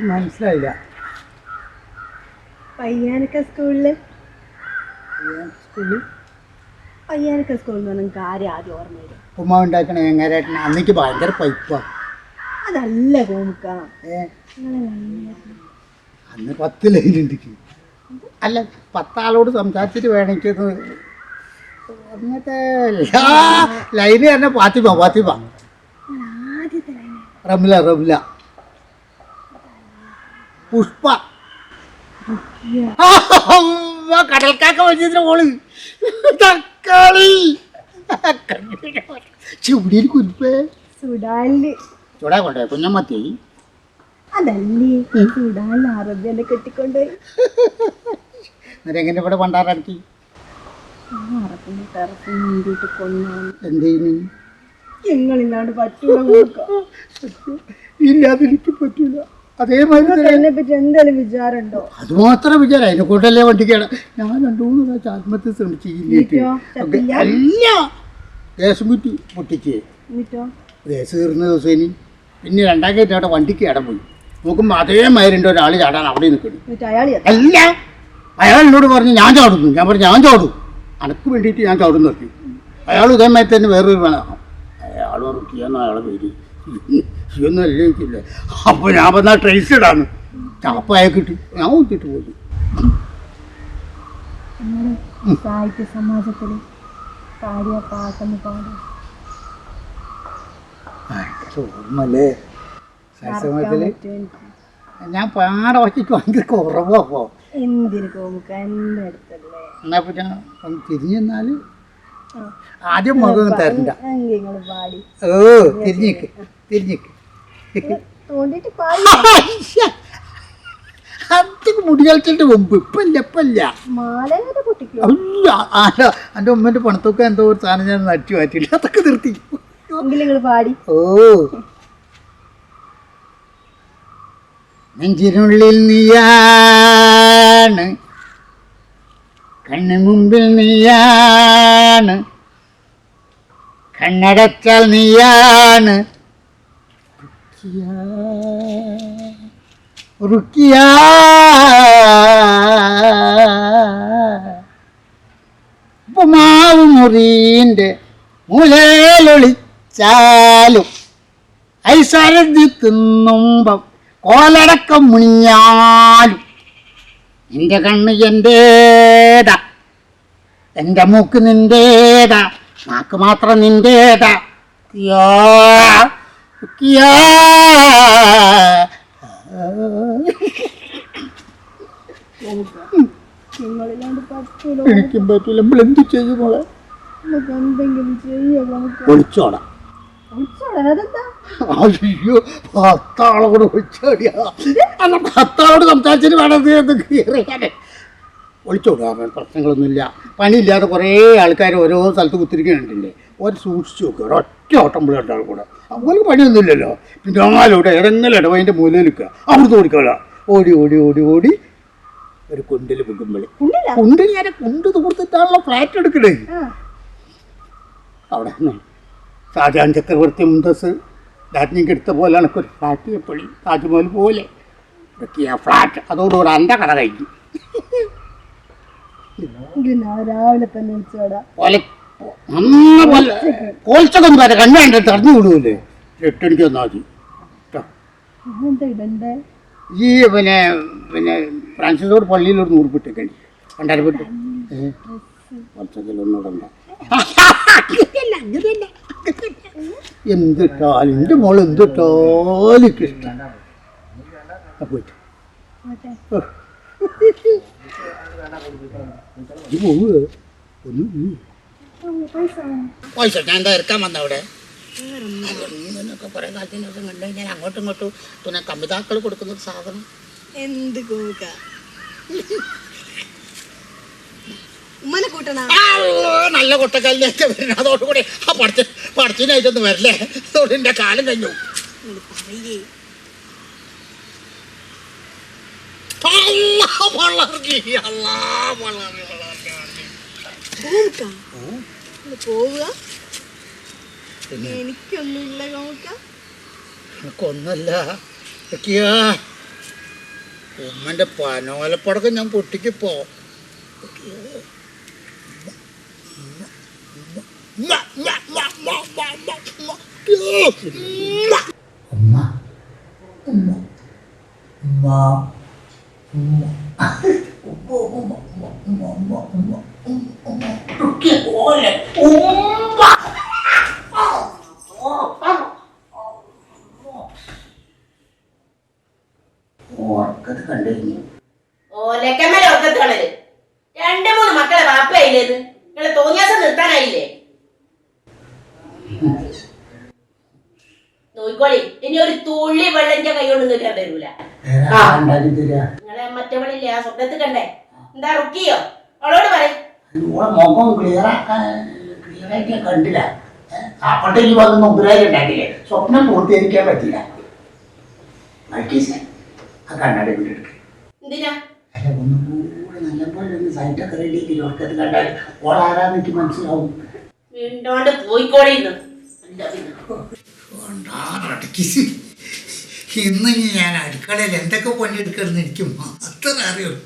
മനസ്സിലായില്ല. പയ്യാനക്ക സ്കൂളിൽ നിങ്ങൾക്ക് ആരും ആദ്യം ഓർമ്മ വരും? ഉമ്മ ഉണ്ടാക്കണ എങ്ങനെയായിട്ട് അന്നേക്ക് ഭയങ്കര പൈപ്പാ. അതല്ല കോമുക്ക, അന്ന് 10 ലൈനുണ്ട്. അല്ല 10 ആളോട് സംസാരിച്ചിട്ട് വേണമെങ്കിൽ അങ്ങനത്തെ ലൈന് തന്നെ ഫാത്തിമ റംല പുഷ്പ കടൽക്കാക്ക വലിയ മോള് തക്കാളി ചുടിയിൽ കുരിപ്പേ ചൂടാ കൊണ്ടേ കുഞ്ഞമ്മത്തി. അതല്ലേ ചൂടാലിൽ അറബിയല്ലേ കെട്ടിക്കൊണ്ടുപോയി. എങ്ങനെ ഇവിടെ പണ്ടാറടക്കി എന്ത് ചെയ്യുന്നു? ഞങ്ങളില്ലാണ്ട് പറ്റൂല, ഇല്ലാതിരിക്കും പറ്റൂല. അതേമാതിരി എന്തായാലും വിചാരമുണ്ടോ? അത് മാത്രം വിചാരം. അതിനെ കൊണ്ടല്ലേ വണ്ടിക്കാണ് ഞാൻ 2-3 പ്രാവശ്യം ആത്മഹത്യ ശ്രമിച്ചില്ല. അല്ല ഗ്യാസും കുറ്റി പൊട്ടിച്ച് ഗ്യാസ് തീർന്ന ദിവസം ഇനി പിന്നെ 2ാം കയറ്റം അവിടെ വണ്ടിക്ക് ഇടം പോയി നോക്കുമ്പോൾ അതേമാതിരി ഉണ്ട് ഒരാൾ ചാടാൻ അവിടെ നിൽക്കുന്നു. അല്ല അയാൾ എന്നോട് പറഞ്ഞു ഞാൻ ചാടുന്നു. ഞാൻ പറഞ്ഞു ഞാൻ ചാടും, അനക്ക് വേണ്ടിയിട്ട് ഞാൻ ചാടും നിർത്തി. അയാൾ ഇതേമാതിരി തന്നെ വേറൊരു വേണം. അയാൾ റുക്കിയെന്നോ അയാളെ പേര് ഇതൊന്നും അല്ലേ എനിക്കില്ല. അപ്പോൾ ഞാൻ പറഞ്ഞാൽ ട്രേസ് ഇടാന്ന് ചാപ്പായ കിട്ടി ഞാൻ ഊത്തിട്ട് പോയി. സാഹിത്യ സമാജത്തില് പാട്ടൊന്ന് പാടും ഓർമ്മല്ലേ? സമാജത്തില് ഞാൻ പാട വച്ചിട്ട് ഭയങ്കര കുറവാ. അപ്പോ എന്തിനു കോമുക്ക എന്റെ അടുത്തല്ലേ? എന്നാ പിന്നെ ഒന്ന് തിരിഞ്ഞു നിന്നാല് ആദ്യം മുഖം തരണ്ട. ഓ തിരിഞ്ഞിക്ക് അതൊക്കെ മുടി കളിച്ചിട്ട് മുമ്പ് ഇപ്പല്ല അല്ല എൻ്റെ ഉമ്മൻ്റെ പണത്തൊക്കെ എന്തോ ഒരു സാധനം ഞാൻ നടിച്ചു മാറ്റില്ല. അതൊക്കെ നിർത്തി. ഓ നെഞ്ചിനുള്ളിൽ നീയാണ്, കണ്ണു മുമ്പിൽ നീയാണ്, കണ്ണടച്ചാൽ നീയാണ് റുക്കിയ. ഉപ്പുമാവ് മുറിൻ്റെ മൂലയിലൊളിച്ചാലും ഐശ്വര്യത്തി തിന്നുമ്പം കോലടക്കം മുണിഞ്ഞാലും നിന്റെ കണ്ണ് എൻ്റേതാ, എൻ്റെ മൂക്ക് നിൻ്റേതാ, നാക്ക് മാത്രം നിൻ്റേതാ. എനിക്കും പറ്റൂല. നമ്മൾ എന്ത് ചെയ്യും മോളെ? ഒളിച്ചോടാ. അയ്യോ 10 ആളോട് ഒളിച്ചോടിയാ. അല്ല 10 ആളോട് സംസാരിച്ചിട്ട് വേണം ഒളിച്ചോടുക. പ്രശ്നങ്ങളൊന്നുമില്ല. പണിയില്ലാതെ കുറേ ആൾക്കാർ ഓരോ സ്ഥലത്ത് കുത്തിരിക്കുന്നുണ്ടല്ലേ. ഒരു സൂക്ഷിച്ച് നോക്കുക. ഒരൊറ്റ ഓട്ടം പോയി രണ്ടാൾ കൂടെ. അതുപോലെ പണിയൊന്നുമില്ലല്ലോ. പിന്നെ ആലോടെ ഇടങ്ങൽ ഇടവതിൻ്റെ മൂലയിൽ നിൽക്കുക. അവിടുന്ന് ഓടിക്കള ഓടി ഓടി ഓടി ഓടി ഒരു കുണ്ടിൽ വെക്കുമ്പോൾ ഞാൻ കുണ്ട് തൂർത്തിട്ടാണല്ലോ ഫ്ലാറ്റ് എടുക്കണേ. അവിടെ ഷാജഹാൻ ചക്രവർത്തി മുന്തസ് രാജ്ഞിക്ക് എടുത്ത പോലെയാണ് ഒരു ഫ്ലാറ്റ് എപ്പോഴും താജ്മഹൽ പോലെ ഇതൊക്കെയാ ഫ്ലാറ്റ്. അതോടുകൂടെ എൻ്റെ കട കഴിഞ്ഞു. രാവിലെ തന്നെ കോൽച്ചൊക്കെ വരെ കണ്ണു തടഞ്ഞു വിടുമല്ലേ. 8 മണിക്ക് വന്നാൽ മതി. ഈ പിന്നെ ഫ്രാൻസിസോട് പള്ളിയിൽ ഒരു 100 പെട്ട് കഴിഞ്ഞു 2000 പെട്ട് ഒന്നുകൂടെ എന്തിട്ടാലും എൻ്റെ മോൾ എന്തിട്ടാലും ഇഷ്ടം. പോയിട്ട് പൈസ ഞാൻ എന്താ ഇറക്കാൻ വന്ന അവിടെ കുറെ കാലത്തിന് ദിവസം കണ്ടു കഴിഞ്ഞാൽ അങ്ങോട്ടും ഇങ്ങോട്ടും പിന്നെ കമിതാക്കൾ കൊടുക്കുന്ന സാധനം എന്ത് നല്ല കൊട്ടക്കാലിലേക്ക് വരുന്നത്. അതോടുകൂടി ആ പഠിച്ചതിനായിട്ടൊന്ന് വരല്ലേ. അതോട് എൻ്റെ കാലം കഴിഞ്ഞു. എനിക്കൊന്നുമില്ല. എനിക്കൊന്നുമില്ല. ഉമ്മന്റെ പനോലപ്പടക്കം ഞാൻ പൊട്ടിക്കിപ്പോ. ഓലക്കമ്മല ഉറക്കത്ത് കളര് 2-3 മക്കളെ വാപ്പയില്ലേന്ന് നിങ്ങളെ തോന്നിയാസം നിർത്താനായില്ലേ? നോയിക്കോളി, ഇനി ഒരു തുള്ളി വെള്ളന്റെ കൈ കൊണ്ട് നിൽക്കാൻ തരൂല. നിങ്ങളെ മറ്റവളില്ലേ ആ സ്വപ്നത്തിൽ കണ്ടേ, എന്താ റുക്കിയോ? അവളോട് പറയും മുഖം ക്ലിയറായിട്ട് കണ്ടില്ല. അപ്പോഴത്തേക്ക് വന്ന് മുമ്പുരായിട്ടുണ്ടാക്കില്ലേ, സ്വപ്നം പൂർത്തീകരിക്കാൻ പറ്റില്ല. ആ കണ്ണാടി വീടെടുക്കുക. എന്തിനാ? അല്ല, ഒന്നും കൂടെ നല്ലപോലെ ഒന്ന് സൈറ്റൊക്കെ റെഡിയാക്കി ഉറക്കത്തിൽ കണ്ടാൽ ഓളാരാന്ന് എനിക്ക് മനസ്സിലാവും. വീണ്ടോണ്ട് പോയിക്കോളിന്ന്. ഇന്ന് ഞാൻ അടുക്കളയിൽ എന്തൊക്കെ പണിയെടുക്കണമെന്ന് എനിക്ക് മാത്രം അറിയുള്ളൂ.